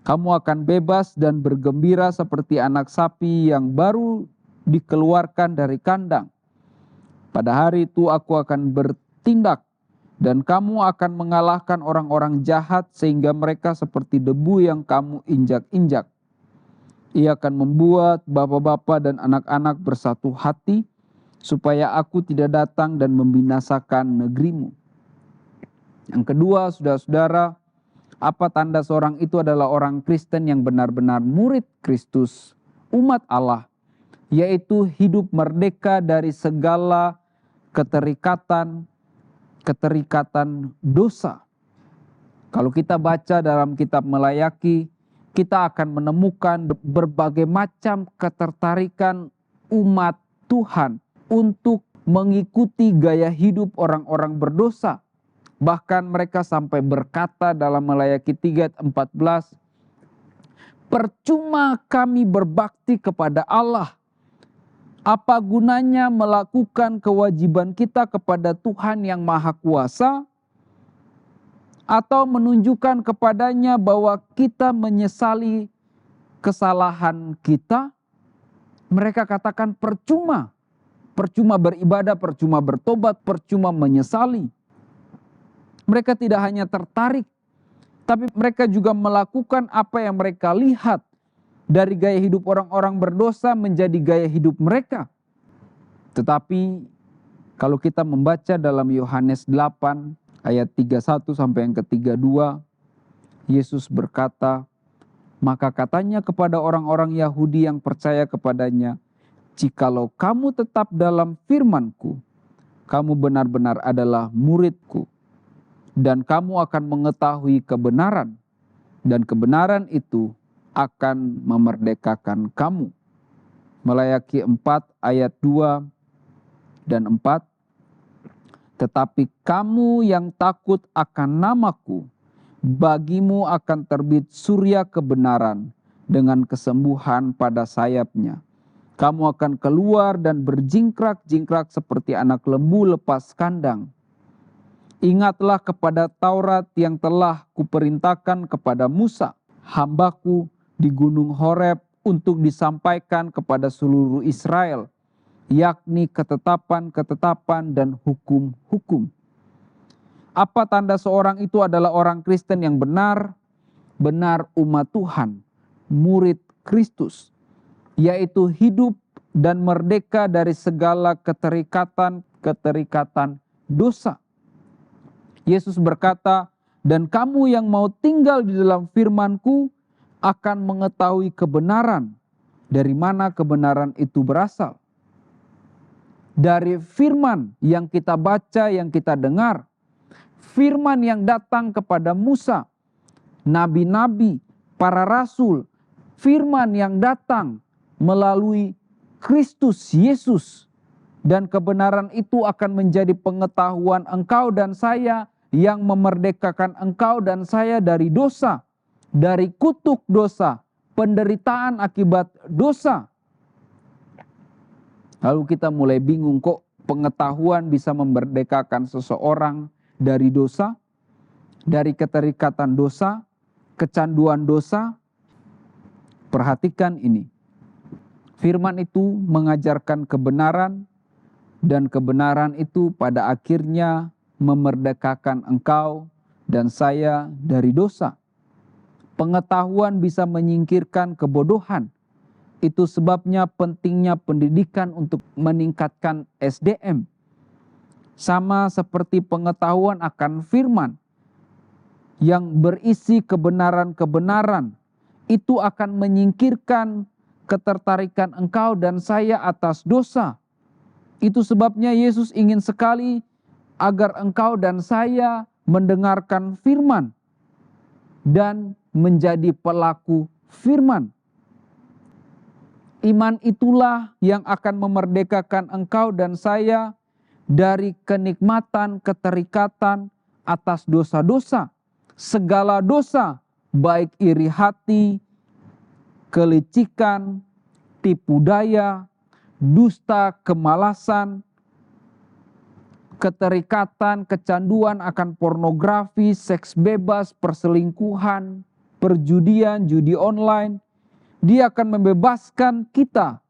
Kamu akan bebas dan bergembira seperti anak sapi yang baru dikeluarkan dari kandang. Pada hari itu aku akan bertindak, dan kamu akan mengalahkan orang-orang jahat sehingga mereka seperti debu yang kamu injak-injak. Ia akan membuat bapak-bapak dan anak-anak bersatu hati, supaya aku tidak datang dan membinasakan negerimu. Yang kedua, saudara-saudara, apa tanda seorang itu adalah orang Kristen yang benar-benar murid Kristus, umat Allah, yaitu hidup merdeka dari segala keterikatan dosa. Kalau kita baca dalam kitab Melayaki, kita akan menemukan berbagai macam ketertarikan umat Tuhan untuk mengikuti gaya hidup orang-orang berdosa. Bahkan mereka sampai berkata dalam Melayaki 3 ayat 14, percuma kami berbakti kepada Allah. Apa gunanya melakukan kewajiban kita kepada Tuhan yang Maha Kuasa, atau menunjukkan kepadanya bahwa kita menyesali kesalahan kita? Mereka katakan percuma. Percuma beribadah, percuma bertobat, percuma menyesali. Mereka tidak hanya tertarik, tapi mereka juga melakukan apa yang mereka lihat dari gaya hidup orang-orang berdosa menjadi gaya hidup mereka. Tetapi kalau kita membaca dalam Yohanes 8 ayat 31 sampai yang ke-32, Yesus berkata, maka katanya kepada orang-orang Yahudi yang percaya kepadanya, jikalau kamu tetap dalam firman-Ku, kamu benar-benar adalah murid-Ku, dan kamu akan mengetahui kebenaran, dan kebenaran itu akan memerdekakan kamu. Melayaki 4 ayat 2 dan 4. Tetapi kamu yang takut akan namaku, bagimu akan terbit surya kebenaran dengan kesembuhan pada sayapnya. Kamu akan keluar dan berjingkrak-jingkrak seperti anak lembu lepas kandang. Ingatlah kepada Taurat yang telah kuperintahkan kepada Musa, hambaku di gunung Horeb, untuk disampaikan kepada seluruh Israel, yakni ketetapan-ketetapan dan hukum-hukum. Apa tanda seorang itu adalah orang Kristen yang benar? Benar umat Tuhan, murid Kristus, yaitu hidup dan merdeka dari segala keterikatan dosa. Yesus berkata, dan kamu yang mau tinggal di dalam firman-Ku akan mengetahui kebenaran. Dari mana kebenaran itu berasal? Dari firman yang kita baca, yang kita dengar. Firman yang datang kepada Musa, nabi-nabi, para rasul. Firman yang datang melalui Kristus Yesus. Dan kebenaran itu akan menjadi pengetahuan engkau dan saya, yang memerdekakan engkau dan saya dari dosa, dari kutuk dosa, penderitaan akibat dosa. Lalu kita mulai bingung, kok pengetahuan bisa memerdekakan seseorang dari dosa, dari keterikatan dosa, kecanduan dosa. Perhatikan ini. Firman itu mengajarkan kebenaran, dan kebenaran itu pada akhirnya memerdekakan engkau dan saya dari dosa. Pengetahuan bisa menyingkirkan kebodohan. Itu sebabnya pentingnya pendidikan untuk meningkatkan SDM. Sama seperti pengetahuan akan firman yang berisi kebenaran-kebenaran, itu akan menyingkirkan ketertarikan engkau dan saya atas dosa. Itu sebabnya Yesus ingin sekali agar engkau dan saya mendengarkan firman dan menjadi pelaku firman. Iman itulah yang akan memerdekakan engkau dan saya dari kenikmatan keterikatan atas dosa-dosa. Segala dosa, baik iri hati, kelicikan, tipu daya, dusta, kemalasan, keterikatan, kecanduan akan pornografi, seks bebas, perselingkuhan, perjudian, judi online. Dia akan membebaskan kita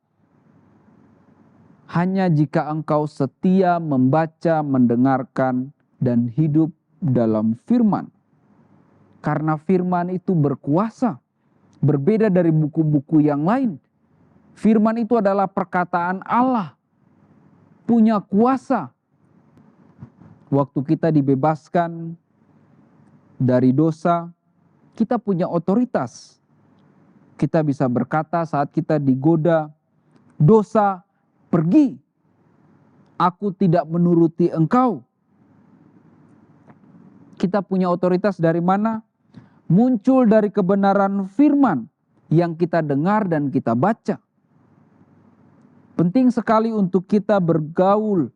hanya jika engkau setia membaca, mendengarkan, dan hidup dalam firman. Karena firman itu berkuasa, berbeda dari buku-buku yang lain. Firman itu adalah perkataan Allah, punya kuasa. Waktu kita dibebaskan dari dosa, kita punya otoritas. Kita bisa berkata saat kita digoda, dosa, pergi. Aku tidak menuruti engkau. Kita punya otoritas dari mana? Muncul dari kebenaran firman yang kita dengar dan kita baca. Penting sekali untuk kita bergaul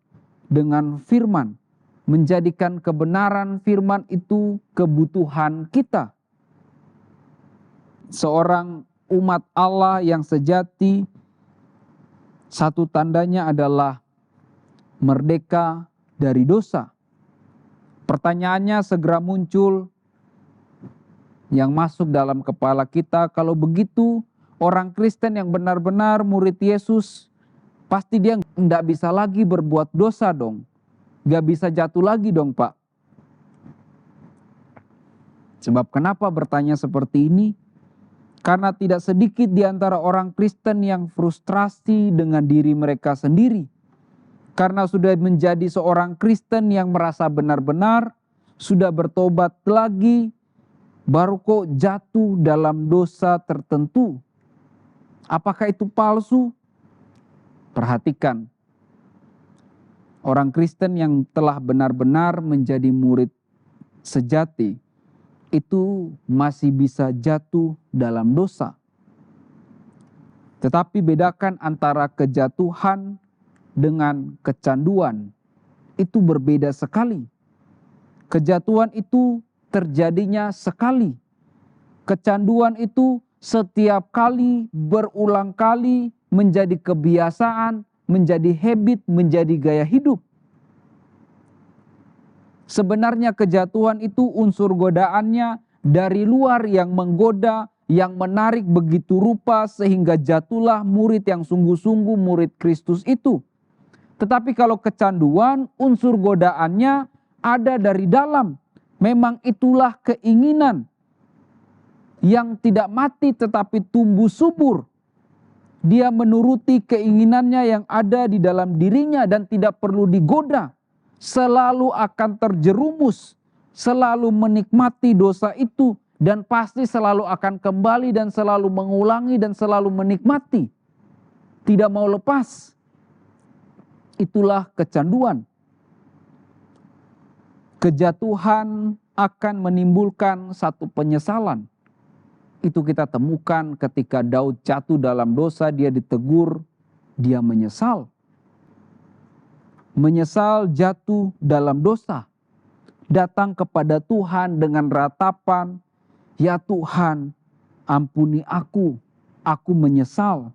dengan firman. Menjadikan kebenaran firman itu kebutuhan kita. Seorang umat Allah yang sejati, satu tandanya adalah merdeka dari dosa. Pertanyaannya segera muncul yang masuk dalam kepala kita, kalau begitu orang Kristen yang benar-benar murid Yesus, pasti dia nggak bisa lagi berbuat dosa dong. Nggak bisa jatuh lagi dong, Pak. Sebab kenapa bertanya seperti ini? Karena tidak sedikit di antara orang Kristen yang frustrasi dengan diri mereka sendiri. Karena sudah menjadi seorang Kristen yang merasa benar-benar, sudah bertobat lagi, baru kok jatuh dalam dosa tertentu. Apakah itu palsu? Perhatikan. Orang Kristen yang telah benar-benar menjadi murid sejati, itu masih bisa jatuh dalam dosa. Tetapi bedakan antara kejatuhan dengan kecanduan. itu berbeda sekali. Kejatuhan itu terjadinya sekali. Kecanduan itu setiap kali, berulang kali menjadi kebiasaan, menjadi habit, menjadi gaya hidup. Sebenarnya kejatuhan itu unsur godaannya dari luar yang menggoda, yang menarik begitu rupa sehingga jatuhlah murid yang sungguh-sungguh murid Kristus itu. Tetapi kalau kecanduan, unsur godaannya ada dari dalam. Memang itulah keinginan yang tidak mati tetapi tumbuh subur. Dia menuruti keinginannya yang ada di dalam dirinya dan tidak perlu digoda. Selalu akan terjerumus, selalu menikmati dosa itu, dan pasti selalu akan kembali dan selalu mengulangi dan selalu menikmati. Tidak mau lepas. Itulah kecanduan. Kejatuhan akan menimbulkan satu penyesalan. Itu kita temukan ketika Daud jatuh dalam dosa, dia ditegur, dia menyesal. Menyesal jatuh dalam dosa. Datang kepada Tuhan dengan ratapan, ya Tuhan, ampuni aku menyesal.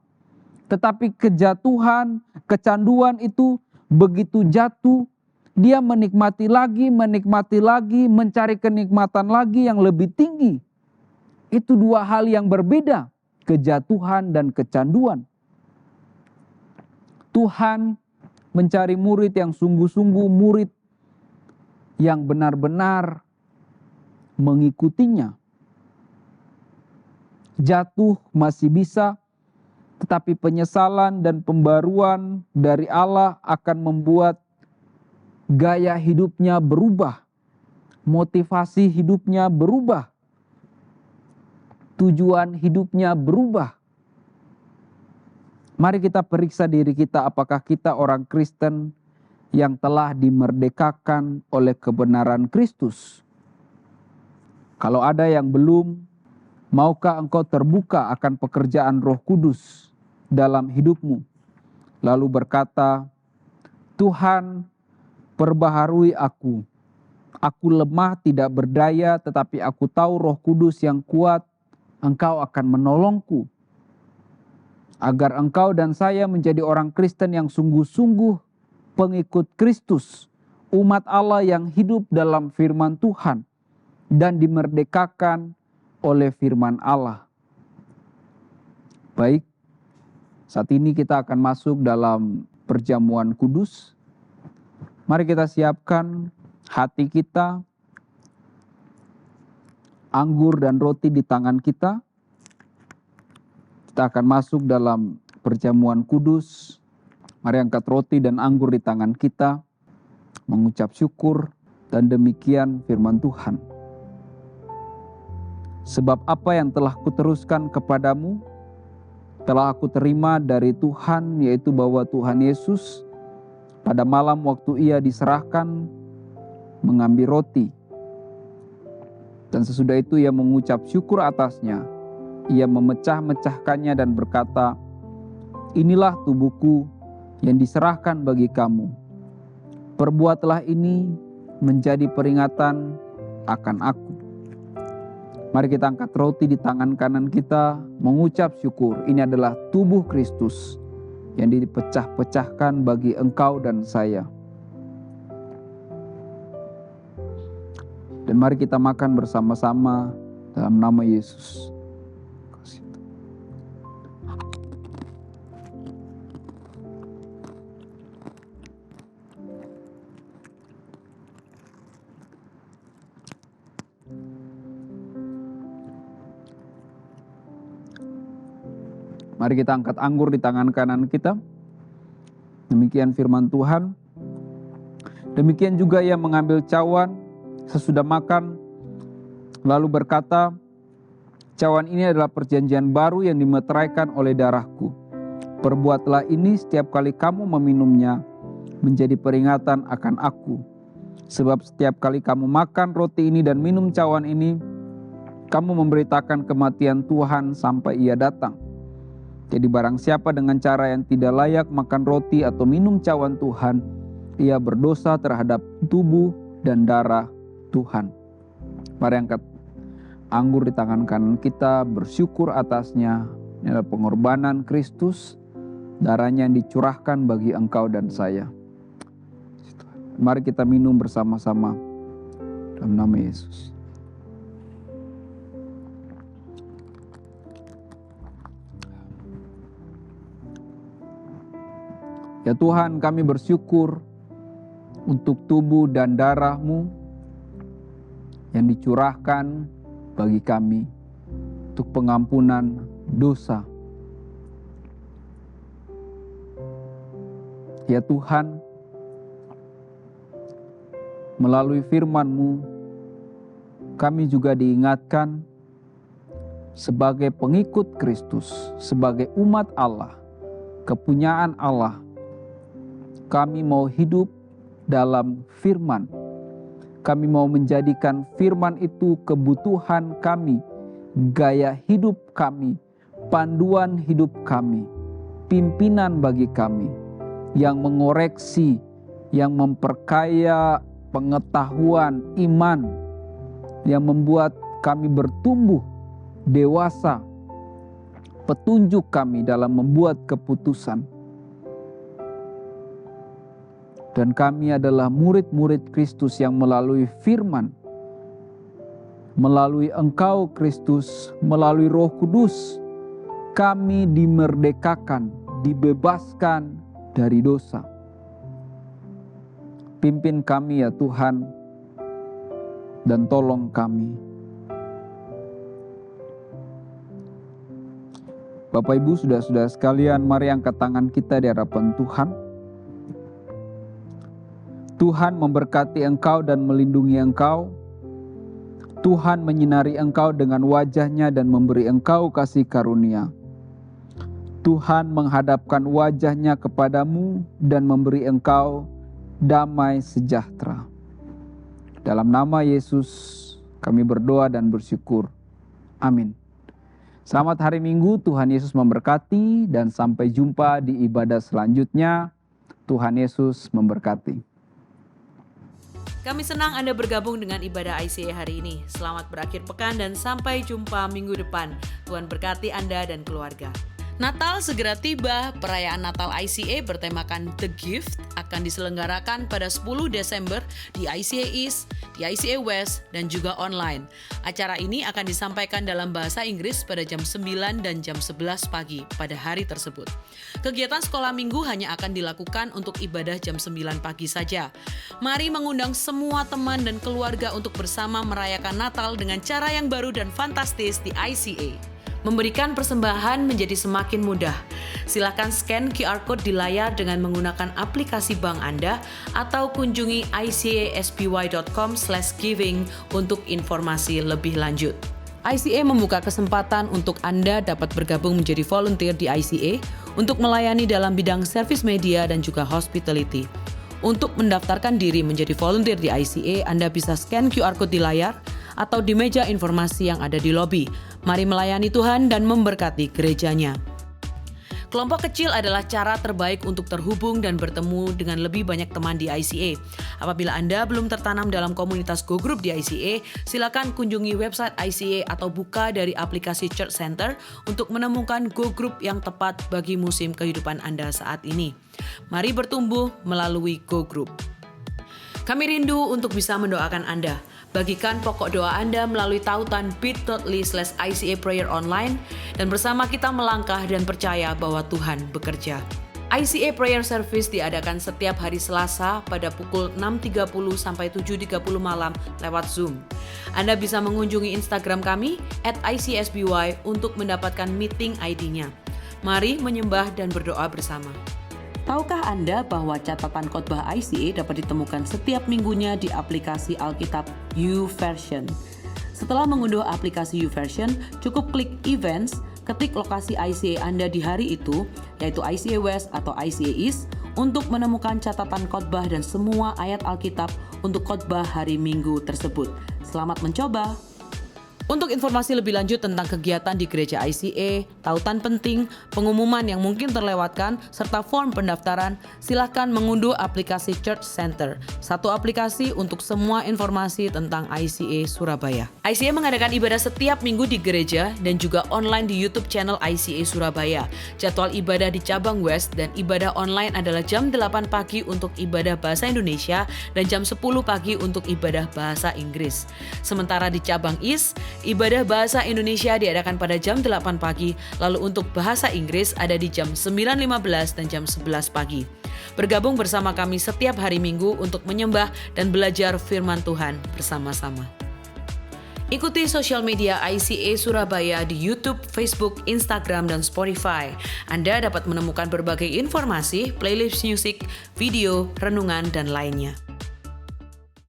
Tetapi kejatuhan, kecanduan itu begitu jatuh, dia menikmati lagi, mencari kenikmatan lagi yang lebih tinggi. Itu dua hal yang berbeda, kejatuhan dan kecanduan. Tuhan mencari murid yang sungguh-sungguh, murid yang benar-benar mengikutinya. Jatuh masih bisa, tetapi penyesalan dan pembaruan dari Allah akan membuat gaya hidupnya berubah, motivasi hidupnya berubah, tujuan hidupnya berubah. Mari kita periksa diri kita, apakah kita orang Kristen yang telah dimerdekakan oleh kebenaran Kristus. Kalau ada yang belum, maukah engkau terbuka akan pekerjaan Roh Kudus dalam hidupmu? Lalu berkata, Tuhan, perbaharui aku. Aku lemah, tidak berdaya, tetapi aku tahu Roh Kudus yang kuat, Engkau akan menolongku. Agar engkau dan saya menjadi orang Kristen yang sungguh-sungguh pengikut Kristus, umat Allah yang hidup dalam firman Tuhan dan dimerdekakan oleh firman Allah. Baik, saat ini kita akan masuk dalam perjamuan kudus. Mari kita siapkan hati kita, anggur dan roti di tangan kita. Kita akan masuk dalam perjamuan kudus. Mari angkat roti dan anggur di tangan kita, mengucap syukur, dan demikian firman Tuhan. Sebab apa yang telah kuteruskan kepadamu, telah aku terima dari Tuhan, yaitu bahwa Tuhan Yesus pada malam waktu ia diserahkan mengambil roti. Dan sesudah itu ia mengucap syukur atasnya. Ia memecah-mecahkannya dan berkata, inilah tubuhku yang diserahkan bagi kamu. Perbuatlah ini menjadi peringatan akan aku. Mari kita angkat roti di tangan kanan kita, mengucap syukur. Ini adalah tubuh Kristus yang dipecah-pecahkan bagi engkau dan saya. Dan mari kita makan bersama-sama dalam nama Yesus. Mari kita angkat anggur di tangan kanan kita. Demikian firman Tuhan. Demikian juga ia mengambil cawan sesudah makan, lalu berkata, cawan ini adalah perjanjian baru yang dimeteraikan oleh darahku. Perbuatlah ini setiap kali kamu meminumnya, menjadi peringatan akan aku. Sebab setiap kali kamu makan roti ini dan minum cawan ini, kamu memberitakan kematian Tuhan sampai ia datang. Jadi barang siapa dengan cara yang tidak layak makan roti atau minum cawan Tuhan, ia berdosa terhadap tubuh dan darah Tuhan. Mari angkat anggur di tangan kanan kita, bersyukur atasnya. Ini adalah pengorbanan Kristus, darahnya yang dicurahkan bagi engkau dan saya. Mari kita minum bersama-sama dalam nama Yesus. Ya Tuhan, kami bersyukur untuk tubuh dan darah-Mu yang dicurahkan bagi kami untuk pengampunan dosa. Ya Tuhan, melalui firman-Mu, kami juga diingatkan sebagai pengikut Kristus, sebagai umat Allah, kepunyaan Allah. Kami mau hidup dalam firman. Kami mau menjadikan firman itu kebutuhan kami, gaya hidup kami, panduan hidup kami, pimpinan bagi kami, yang mengoreksi, yang memperkaya pengetahuan iman, yang membuat kami bertumbuh dewasa, petunjuk kami dalam membuat keputusan. Dan kami adalah murid-murid Kristus yang melalui firman, melalui Engkau Kristus, melalui Roh Kudus, kami dimerdekakan, dibebaskan dari dosa. Pimpin kami ya Tuhan, dan tolong kami. Bapak Ibu, saudara-saudara sekalian, mari angkat tangan kita di hadapan Tuhan. Tuhan memberkati engkau dan melindungi engkau. Tuhan menyinari engkau dengan wajah-Nya dan memberi engkau kasih karunia. Tuhan menghadapkan wajah-Nya kepadamu dan memberi engkau damai sejahtera. Dalam nama Yesus kami berdoa dan bersyukur. Amin. Selamat hari Minggu, Tuhan Yesus memberkati, dan sampai jumpa di ibadah selanjutnya. Tuhan Yesus memberkati. Kami senang Anda bergabung dengan ibadah ICA hari ini. Selamat berakhir pekan dan sampai jumpa minggu depan. Tuhan berkati Anda dan keluarga. Natal segera tiba. Perayaan Natal ICA bertemakan The Gift akan diselenggarakan pada 10 Desember di ICA East, di ICA West, dan juga online. Acara ini akan disampaikan dalam bahasa Inggris pada jam 9 dan jam 11 pagi pada hari tersebut. Kegiatan sekolah minggu hanya akan dilakukan untuk ibadah jam 9 pagi saja. Mari mengundang semua teman dan keluarga untuk bersama merayakan Natal dengan cara yang baru dan fantastis di ICA. Memberikan persembahan menjadi semakin mudah. Silakan scan QR Code di layar dengan menggunakan aplikasi bank Anda atau kunjungi icasby.com/giving untuk informasi lebih lanjut. ICA membuka kesempatan untuk Anda dapat bergabung menjadi volunteer di ICA untuk melayani dalam bidang service media dan juga hospitality. Untuk mendaftarkan diri menjadi volunteer di ICA, Anda bisa scan QR Code di layar atau di meja informasi yang ada di lobi. Mari melayani Tuhan dan memberkati gerejanya. Kelompok kecil adalah cara terbaik untuk terhubung dan bertemu dengan lebih banyak teman di ICA. Apabila Anda belum tertanam dalam komunitas Go Group di ICA, silakan kunjungi website ICA atau buka dari aplikasi Church Center untuk menemukan Go Group yang tepat bagi musim kehidupan Anda saat ini. Mari bertumbuh melalui Go Group. Kami rindu untuk bisa mendoakan Anda. Bagikan pokok doa Anda melalui tautan bit.ly/ICA Prayer Online dan bersama kita melangkah dan percaya bahwa Tuhan bekerja. ICA Prayer Service diadakan setiap hari Selasa pada pukul 6.30 sampai 7.30 malam lewat Zoom. Anda bisa mengunjungi Instagram kami @ICSBY untuk mendapatkan meeting ID-nya. Mari menyembah dan berdoa bersama. Tahukah Anda bahwa catatan khotbah ICA dapat ditemukan setiap minggunya di aplikasi Alkitab YouVersion? Setelah mengunduh aplikasi YouVersion, cukup klik Events, ketik lokasi ICA Anda di hari itu, yaitu ICA West atau ICA East, untuk menemukan catatan khotbah dan semua ayat Alkitab untuk khotbah hari Minggu tersebut. Selamat mencoba! Untuk informasi lebih lanjut tentang kegiatan di gereja ICA, tautan penting, pengumuman yang mungkin terlewatkan, serta form pendaftaran, silakan mengunduh aplikasi Church Center, satu aplikasi untuk semua informasi tentang ICA Surabaya. ICA mengadakan ibadah setiap minggu di gereja dan juga online di YouTube channel ICA Surabaya. Jadwal ibadah di cabang West dan ibadah online adalah jam 8 pagi untuk ibadah bahasa Indonesia dan jam 10 pagi untuk ibadah bahasa Inggris. Sementara di cabang East, ibadah bahasa Indonesia diadakan pada jam 8 pagi, lalu untuk bahasa Inggris ada di jam 9.15 dan jam 11 pagi. Bergabung bersama kami setiap hari Minggu untuk menyembah dan belajar firman Tuhan bersama-sama. Ikuti sosial media ICA Surabaya di YouTube, Facebook, Instagram, dan Spotify. Anda dapat menemukan berbagai informasi, playlist musik, video, renungan, dan lainnya.